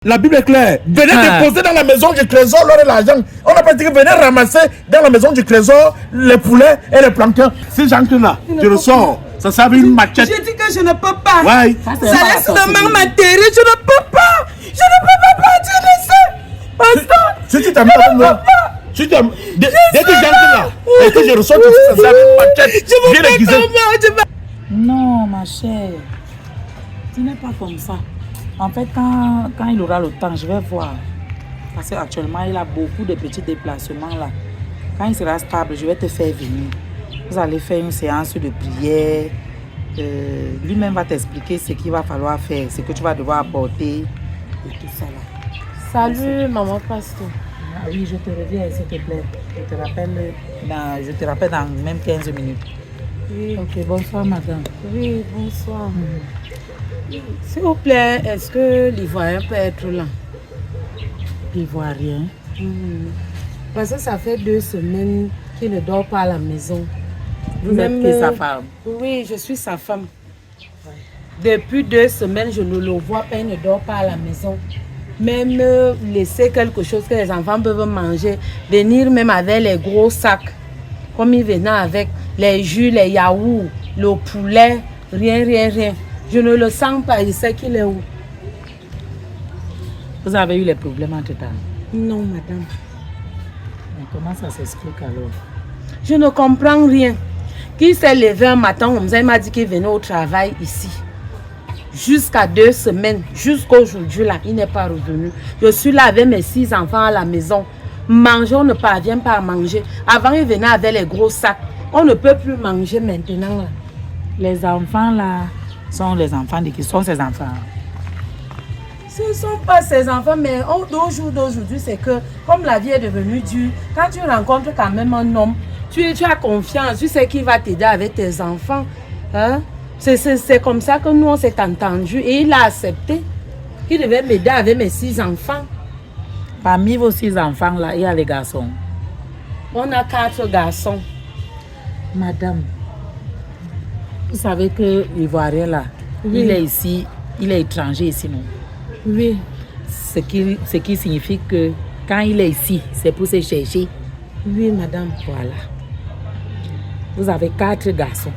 La Bible est claire. Venez déposer dans la maison du trésor l'or et l'argent. On n'a pas dit que venez ramasser dans la maison du trésor les poulets et les plantains. Ces gens-là, je le sors. Ça sert une machette. J'ai dit que je ne peux pas. Ouais. Ça laisse demain m'atterrir. Je ne peux pas. Je ne peux pas partir ici. Pasteur. Si tu t'amènes avec moi. Si tu t'amènes. Dès que j'entre là, et que je reçois tout ça, ça sert une machette. Je ne peux pas. Non, ma chère. Tu n'es pas comme ça. En fait, quand il aura le temps, je vais voir. Parce qu'actuellement, il a beaucoup de petits déplacements là. Quand il sera stable, je vais te faire venir. Vous allez faire une séance de prière. Lui-même va t'expliquer ce qu'il va falloir faire, ce que tu vas devoir apporter et tout ça là. Salut, maman pasteur. Ah oui, je te reviens, s'il te plaît. Je te rappelle dans même 15 minutes. Oui. Ok, bonsoir madame. Oui, bonsoir. S'il vous plaît, est-ce que l'Ivoirien peut être là? L'Ivoirien. Parce que ça fait 2 semaines qu'il ne dort pas à la maison. Vous êtes qui sa femme? Oui, je suis sa femme. Depuis 2 semaines, je ne le vois pas, il ne dort pas à la maison. Même laisser quelque chose que les enfants peuvent manger, venir même avec les gros sacs, comme il venait avec les jus, les yaourts, le poulet, rien. Je ne le sens pas, il sait qu'il est où. Vous avez eu les problèmes entre temps? Non, madame. Mais comment ça s'explique alors? Je ne comprends rien. Qui s'est levé un matin, il m'a dit qu'il venait au travail ici. Jusqu'à 2 semaines, jusqu'aujourd'hui là, il n'est pas revenu. Je suis là avec mes 6 enfants à la maison. Manger, on ne parvient pas à manger. Avant, il venait avec les gros sacs. On ne peut plus manger maintenant là. Les enfants là sont les enfants de qui sont ces enfants? Ce ne sont pas ses enfants, mais au jour d'aujourd'hui, c'est que comme la vie est devenue dure, quand tu rencontres quand même un homme, tu as confiance, tu sais qu'il va t'aider avec tes enfants. Hein? C'est comme ça que nous, on s'est entendus et il a accepté qu'il devait m'aider avec mes 6 enfants. Parmi vos 6 enfants là, il y a les garçons? On a 4 garçons. Madame, vous savez que l'Ivoirien là, oui. Il est ici, il est étranger ici, non? Oui. Ce qui signifie que quand il est ici, c'est pour se chercher. Oui, madame. Voilà. Vous avez 4 garçons.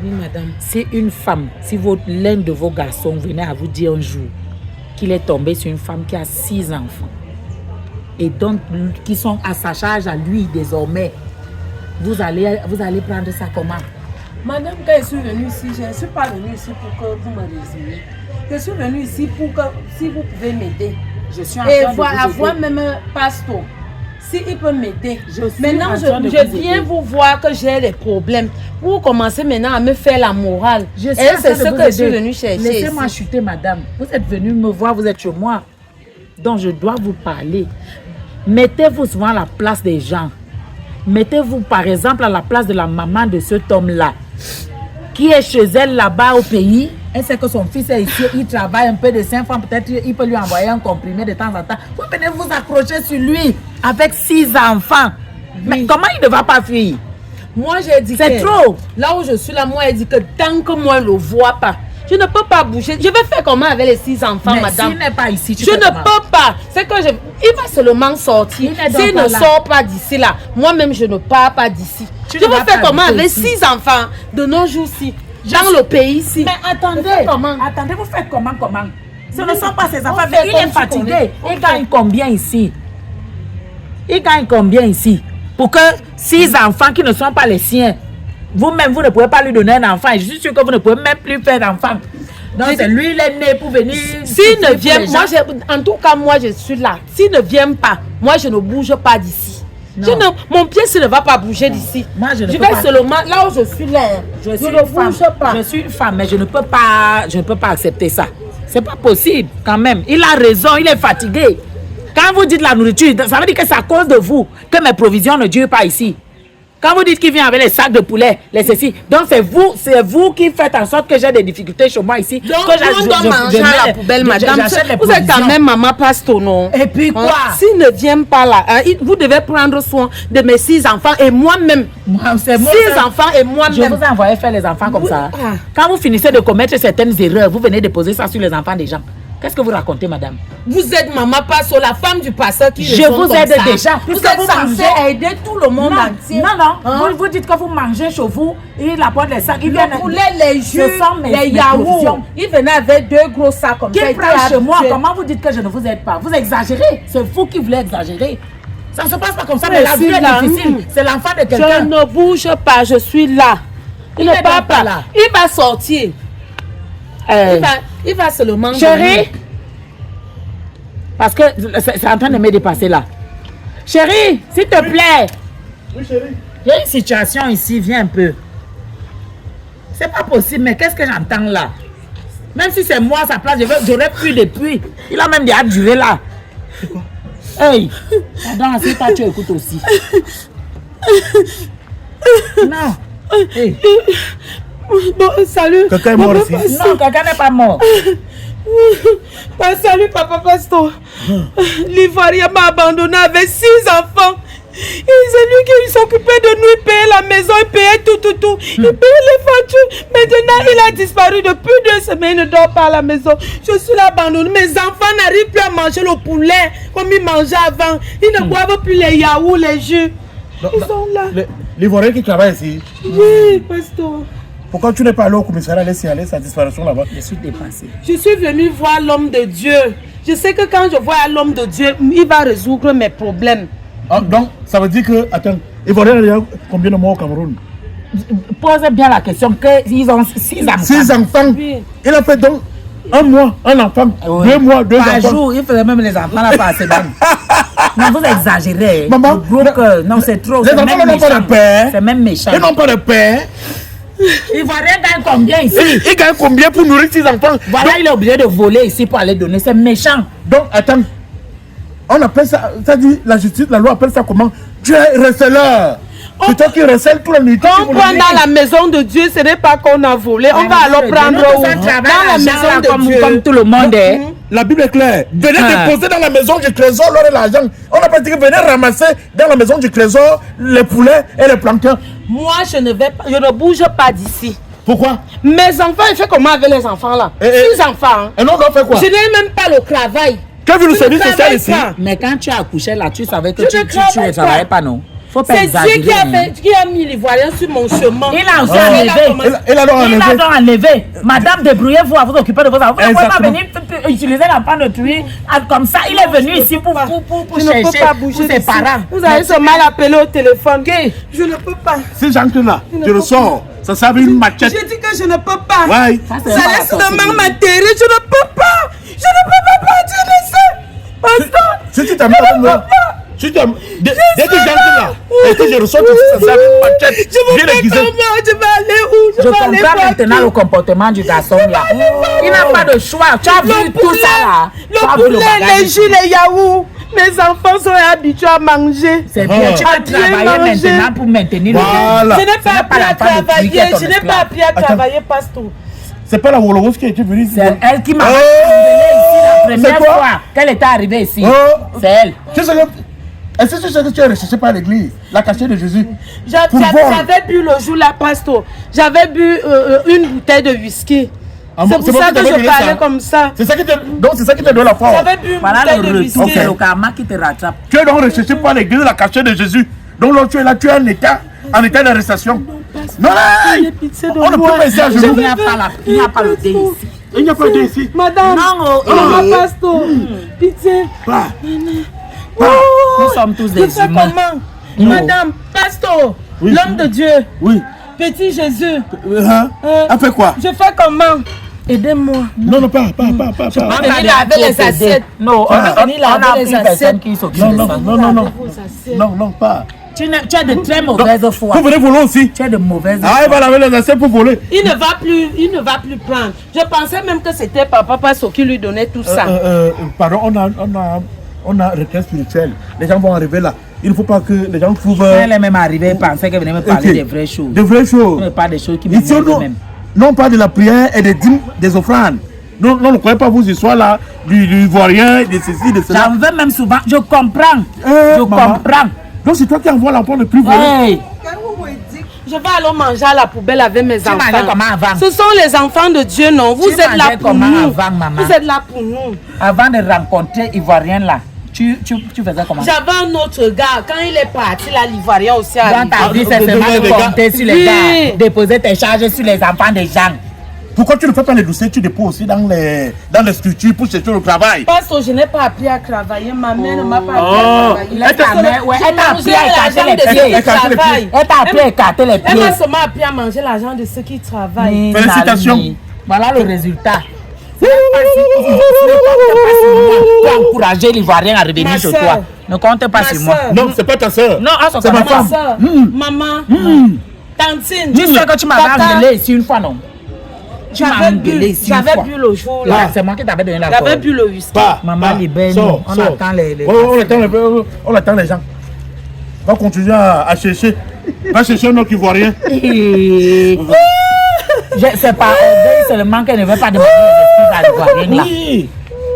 Oui, madame. Si une femme, si l'un de vos garçons venait à vous dire un jour qu'il est tombé sur une femme qui a 6 enfants et donc qui sont à sa charge à lui désormais, vous allez prendre ça comment? Madame, quand je suis venue ici, je ne suis pas venue ici pour que vous me résumiez. Je suis venue ici pour que, si vous pouvez m'aider. Je suis en train de vous aider. Et voir même un pasteur, s'il peut m'aider. Maintenant, je viens vous voir que j'ai des problèmes. Vous commencez maintenant à me faire la morale. Et c'est ce que je suis venue chercher. Laissez-moi chuter, madame. Vous êtes venue me voir, vous êtes chez moi. Donc, je dois vous parler. Mettez-vous souvent à la place des gens. Mettez-vous, par exemple, à la place de la maman de cet homme-là, qui est chez elle là-bas au pays. Elle sait que son fils est ici, il travaille un peu de 5 francs, peut-être il peut lui envoyer un comprimé de temps en temps. Vous venez vous accrocher sur lui avec 6 enfants. Oui. Mais comment il ne va pas fuir? Moi, j'ai dit c'est trop. Là où je suis là, moi, j'ai dit que tant que moi, je ne le vois pas, je ne peux pas bouger. Je vais faire comment avec les 6 enfants, mais madame? S'il n'est pas ici, je ne peux pas. C'est que il va seulement sortir. S'il ne sort pas d'ici là, moi-même, je ne pars pas d'ici. Je vais faire comment avec 6 enfants de nos jours-ci, dans le pays ici? Mais attendez, vous faites comment? Ce ne sont pas ses enfants, mais il est fatigué. Il gagne combien ici? Pour que 6 enfants qui ne sont pas les siens, vous-même, vous ne pouvez pas lui donner un enfant. Et je suis sûr que vous ne pouvez même plus faire d'enfant. Donc, c'est lui, il est né pour venir. S'il ne vient, en tout cas, moi, je suis là. S'il ne vient pas, moi, je ne bouge pas d'ici. Mon pied, ne va pas bouger d'ici. Moi, je vais seulement, là où je suis là, je ne bouge pas. Je suis une femme, mais je ne peux pas accepter ça. C'est pas possible, quand même. Il a raison, il est fatigué. Quand vous dites la nourriture, ça veut dire que c'est à cause de vous que mes provisions ne durent pas ici. Quand vous dites qu'il vient avec les sacs de poulet, les ceci, donc c'est vous qui faites en sorte que j'ai des difficultés chez moi ici. Donc on doit manger à la poubelle, madame. Vous êtes quand même maman pasteur, non? Et puis quoi? S'il ne vient pas là, vous devez prendre soin de mes 6 enfants et moi-même. 6 enfants et moi-même. Je vous ai envoyé faire les enfants comme ça. Quand vous finissez de commettre certaines erreurs, vous venez déposer ça sur les enfants des gens. Qu'est-ce que vous racontez, madame? Vous êtes maman Pasto, la femme du pasteur qui Je vous aide déjà. Vous êtes censé aider tout le monde entier. Non. Vous dites que vous mangez chez vous, il apporte les sacs. Le poulet, les jus, les yaourts. Il venait avec 2 gros sacs comme ça. Qui prend chez moi? Comment vous dites que je ne vous aide pas? Vous exagérez. C'est vous qui voulez exagérer. Ça ne se passe pas comme ça, mais la vie est difficile. C'est l'enfant de quelqu'un. Je ne bouge pas, je suis là. Il ne part pas là. Il va sortir. Il va seulement... Chérie, parce que c'est en train de me dépasser là. Chérie, s'il te plaît. Oui, chérie. Il y a une situation ici, viens un peu. C'est pas possible, mais qu'est-ce que j'entends là? Même si c'est moi à sa place, j'aurais pu depuis. Il a même déjà duré là. C'est quoi? Hey, pardon, si toi tu écoutes aussi. Non. Hey. Bon, salut. Quelqu'un est mort ici. Non, quelqu'un n'est pas mort. Salut, papa Pasto. L'Ivoirien m'a abandonné avec 6 enfants. Et c'est lui qui s'occupait de nous, il payait la maison, il payait tout. Il payait les factures. Maintenant, il a disparu depuis 2 semaines, il ne dort pas à la maison. Je suis là abandonnée. Mes enfants n'arrivent plus à manger le poulet comme ils mangeaient avant. Ils ne boivent plus les yaourts, les jus. Ils sont là. L'Ivoirien qui travaille ici. Oui, Pasto. Pourquoi tu n'es pas allé au commissariat laisser aller sa disparition là-bas? Je suis dépassée. Je suis venue voir l'homme de Dieu. Je sais que quand je vois l'homme de Dieu, il va résoudre mes problèmes. Ah, donc, ça veut dire que, attends, Ivoirien, il y a combien de morts au Cameroun? Posez bien la question qu'ils ont 6 enfants. 6 enfants. Oui. Il a fait donc 1 mois, un enfant, Oui. 2 mois, 2 enfants. Par jour, il faisait même les enfants là, pas assez bien. Non, vous exagérez. Maman, non, c'est trop. Les enfants n'ont pas de père. C'est même méchant. Ils n'ont pas de père. L'Ivoirien gagne combien ici? Il gagne combien pour nourrir 6 enfants? Voilà, il est obligé de voler ici pour aller donner. C'est méchant. Donc, attends. On appelle ça, ça dit, la justice, la loi appelle ça comment? Tu es receleur. C'est toi qui recèles tout le nuit. Quand on prend dans la maison de Dieu, ce n'est pas qu'on a volé. On va alors prendre où? Dans la maison de Dieu. Comme tout le monde est. La Bible est claire. Venez déposer dans la maison du trésor l'or et l'argent. On n'a pas dit que venez ramasser dans la maison du trésor les poulets et les plantains. Moi, je ne bouge pas d'ici. Pourquoi? Mes enfants, il fait comment avec les enfants là? 6 enfants. Et nous, on doit faire quoi? Je n'ai même pas le travail. Tu as vu le service social ici? Mais quand tu as accouché là, tu savais que Je tu ne travaillais pas, non? Faut pas C'est exagérer. Dieu qui a mis l'Ivoirien sur mon chemin. Il a aussi enlevé. Il a donc Il a enlevé. donc enlevé. Madame, débrouillez-vous à vous occuper de vos enfants. Vous ne pouvez pas Exactement. venir utiliser l'enfant de tuer comme ça. Il est venu ici pour Je ne peux chercher pas pour bouger ses d'ici. parents. Vous avez seulement appelé au téléphone. Je ne peux pas. Ces gens-là, tu le sors. Ça serve une machette. J'ai dit que je ne peux pas. Ouais. Ça, c'est Ça pas la laisse sorcellerie. demain m'atterrir. Je ne peux pas. Je ne peux pas partir d'ici. Pasteur. Si tu t'amènes avec moi, si tu dès que j'entre là, et que je reçois tout ça, ça serve une machette. Je vous Bien fais aiguisée. comment? Je vais aller où? Je vais aller comprends voir maintenant qui? le comportement du garçon là. Il n'a pas de choix. Tu as vu tout ça là. Tu as Le vu poulet, bagage les ici. jus, les yaourts. Mes enfants sont habitués à manger. C'est bien. Tu Ah, vas bien travailler manger. maintenant pour maintenir le Voilà. Je n'ai Ce pas n'est appris pas à l'enfant de travailler. qui est ton Je n'ai esclave. pas appris à travailler, pasteur. C'est pas la Wolowos qui a été venue ici. C'est elle qui m'a Oh. enlevé ici la première C'est quoi? fois qu'elle était arrivée ici. Oh. C'est elle. Tu sais que- Est-ce que tu sais que tu es recherché par l'église, la cachée de Jésus? Pour vol. J'avais bu le jour là, pasteur. J'avais bu une bouteille de whisky. Ah, C'est bon, pour c'est ça bon, que tu t'avais je donné parlais ça. comme ça. C'est ça qui te, donc c'est ça qui te donne la force. J'avais bu une Voilà bouteille le de retour, whisky. c'est le karma qui te rattrape. Tu es donc recherché par l'église, la cachée de Jésus. Donc là, tu es là, tu es en état d'arrestation. Non, Ayez pitié de on ne moi. peut pas essayer à Il genoux. n'y a pas le dé ici. Il n'y a pas de ici. Madame, Non, maman, pasteur, pitié. Pas. nous sommes tous Je des fais humains. comment? Non. Madame, pasteur, Oui. l'homme de Dieu, Oui. petit Jésus, Hein? Elle fait quoi? je fais comment? Aidez-moi. Non, non, pas. On va venir laver les assiettes. Non, on va a venir laver pris les personne assiettes. qui s'occupe Non, de non, ça. non, non, non. Vos assiettes. Non, non, pas. Tu as de très mauvaises foi. Vous venez voler aussi. Tu as de mauvaises Ah, il va laver les assiettes pour voler. Il ne va plus prendre. Je pensais même que c'était papa Passo qui lui donnait tout ça. Pardon, on a requête spirituel. Les gens vont arriver là. Il ne faut pas que les gens trouvent. Elle est même arrivée, pensait qu'elle venait me parler des vraies choses. De vraies choses. Mais pas des choses qui me Ici, montrent non, même. non pas de la prière et des dîmes, des offrandes. Non, non, ne croyez pas vos histoires là, du Ivoirien, de ceci, de cela. J'en veux même souvent. Je comprends. Je maman. comprends. Donc c'est toi qui envoies l'enfant le plus volé. Hey. Je vais aller manger à la poubelle avec mes enfants. mangeais comment avant? Ce sont les enfants de Dieu, non? Vous Tu êtes là mangeais pour comment nous. avant, maman? Vous êtes là pour nous. Avant de rencontrer Ivoirien là, tu faisais comment? J'avais un autre gars. Quand il est parti, là, l'Ivoirien aussi a Dans ta vie, c'est seulement de compter sur les Oui. gars, déposer tes charges sur les enfants des gens. Pourquoi tu ne fais pas les dossiers, tu déposes aussi dans les structures pour chercher le travail? Parce que je n'ai pas appris à travailler. Ma mère ne m'a pas appris à travailler. Elle t'a appris à écarter les pieds. Elle t'a appris à écarter les Elle pieds. m'a seulement appris à manger l'argent de ceux qui travaillent. Félicitations. Voilà le résultat. Pour encourager l'Ivoirien à revenir Ma chez soeur. toi. Ne compte pas Ma sur moi. soeur. Non, c'est pas ta soeur. Non, c'est ma Ma femme. soeur, maman, tantine. Tu sais que tu m'avais Tata, engueulé ici une fois, non? Tu m'as engueulé ici une J'avais fois. bu le jour Ouais, là. c'est moi qui t'avais donné la J'avais parole. bu le whisky. Maman libère, sors, on sors. attend les... On attend les gens. Va continuer à chercher. Va chercher un autre Ivoirien. C'est pas orgueil seulement qu'elle ne veut pas demander les excuses à l'Ivoirien là. Oui,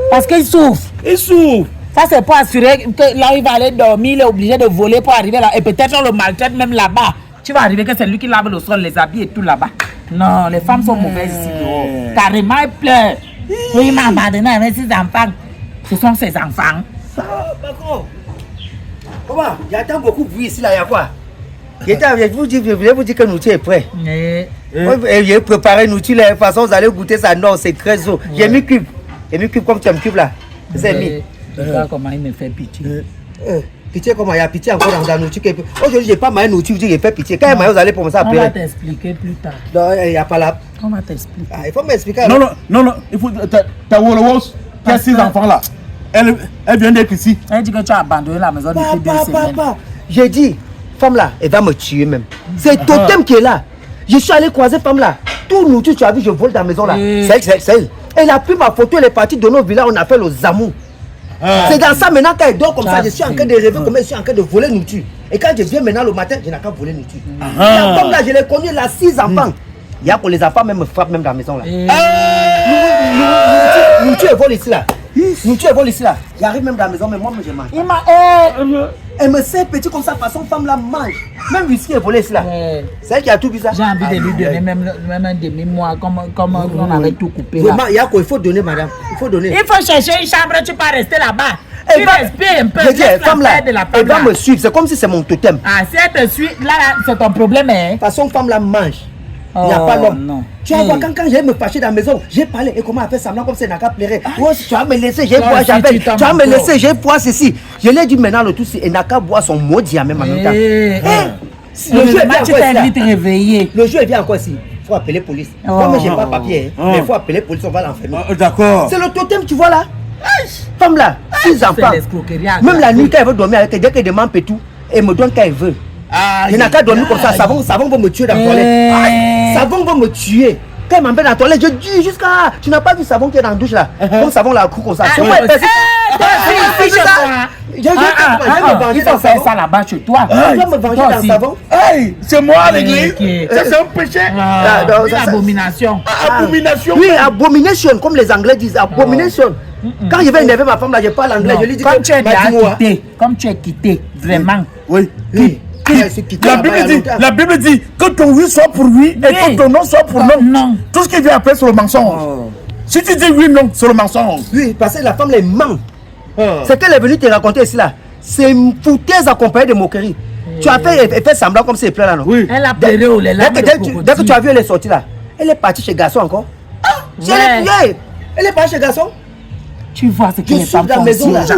Parce qu'il souffre. il souffre. Ça, c'est pour assurer que là, il va aller dormir, il est obligé de voler pour arriver là. Et peut-être on le maltraite même là-bas. Tu vas arriver que c'est lui qui lave le sol, les habits et tout là-bas. Non, les femmes sont mauvaises ici dehors. Carrément, elle pleure. Oui, il m'a abandonné avec ses enfants. Ce sont ses enfants. Comment? J'attends beaucoup de bruit ici, là, il y a quoi? Je voulais vous dire que nous sommes prêts. J'ai préparé nous, de la façon vous allez goûter ça. Non, c'est très chaud. J'ai mis cube. J'ai mis cube comme tu as mis cube là. C'est mis. Regarde comment il me fait pitié. Pitié, comment il y a pitié encore dans la nourriture. Aujourd'hui, j'ai pas mal de nourriture, j'ai fait pitié. Quand il y a vous allez pour ça On va appeler. t'expliquer plus tard. Non, il n'y a pas là. On va t'expliquer. Ah, il faut m'expliquer. Non, il faut. Ta Wolowos, qui a 6 enfants là. Elle vient d'être ici. Elle dit que tu as abandonné la maison depuis 2 semaines. Papa, j'ai dit, femme là, elle va me tuer même. C'est Totem qui est là. Je suis allé croiser femme là. Tout nourriture, tu as vu, je vole dans la maison là. C'est elle. Elle a pris ma photo, elle est partie de nos villas, on a fait le zamou. C'est dans ça maintenant quand elle dort comme ça, je suis en train de rêver comme je suis en train de voler nourriture. Et quand je viens maintenant le matin, je n'ai qu'à voler nourriture. La femme là, je l'ai connue, elle a 6 enfants. Il y a pour les enfants même me frappent même dans la maison là. Nourriture, elle vole ici là. Nourriture, elle vole ici là. J'arrive même dans la maison, mais moi je mange. Il m'a... Elle me sert petit comme ça, façon femme là mange. Même whisky est volé ici là. C'est elle qui a tout vu ça. J'ai envie de lui donner même un demi-mois, comme on avait tout coupé là. Vraiment, il y a quoi? Il faut donner, madame. Il faut donner. Il faut chercher une chambre, tu peux rester là-bas. Tu respires un peu, Je dis, laisse femme la là, faire de la elle femme va là. me suivre. C'est comme si c'est mon totem. Ah, si elle te suit, là, c'est ton problème, hein. Façon femme là mange. Il n'y a Oh, pas l'homme. non. Tu vas voir, quand j'ai me fâcher dans la maison, j'ai parlé et comment elle fait semblant comme ça, elle n'a qu'à pleurer. Oh, tu vas me laisser, j'ai boire, j'appelle. Tu vas me laisser, j'ai boire ceci. Je l'ai dit maintenant, le tout, elle n'a qu'à boire son maudit en même temps. Le jeu vient tu encore t'es vite ici. réveillé. Le jeu vient encore ici. Il faut appeler police. Moi, mais j'ai pas papier. Mais il faut appeler police, on va l'enfermer. D'accord. C'est le totem, tu vois là. Femme là, 6 enfants. l'escroquerie à Même la gratter. nuit, quand elle veut dormir avec elle, dès qu'elle demande tout, elle me donne quand elle veut. Il n'a qu'à dormir comme ça. Savon va me tuer dans la toilette. Savon va me tuer. Quand elle m'embête dans la toilette, je dis jusqu'à. Tu n'as pas vu Savon qui est dans la douche là? Comme Savon là, coup comme ça. C'est moi, elle fait ça. Il faut faire ça là-bas chez toi. Je dois me venger dans le savon. Hey, c'est moi à l'église. Ok. Ça, c'est un péché. Une abomination. Abomination. Oui, abomination, comme les Anglais disent. Abomination. Quand je vais énerver ma femme là, je parle anglais. Je lui dis Comme tu es dis-moi. quitté, comme tu es quitté, vraiment. Oui. Oui. La Bible dit que ton oui soit pour oui et que ton non soit pour non. Non. Tout ce qui vient après, c'est le mensonge. Si tu dis oui, non, c'est le mensonge. Oui, parce que la femme, elle ment. C'est qu'elle est venue te raconter ici là. C'est une foutaise accompagnée de moquerie. Tu as fait, elle fait semblant comme si elle pleure là, non? Oui. Elle a pleuré au lait. Dès que tu as vu, elle est sortie là. Elle est partie chez garçon encore. Ouais. Elle est partie chez garçon. Tu vois ce que Je les suis femmes dans la font maison ici, là. les gens.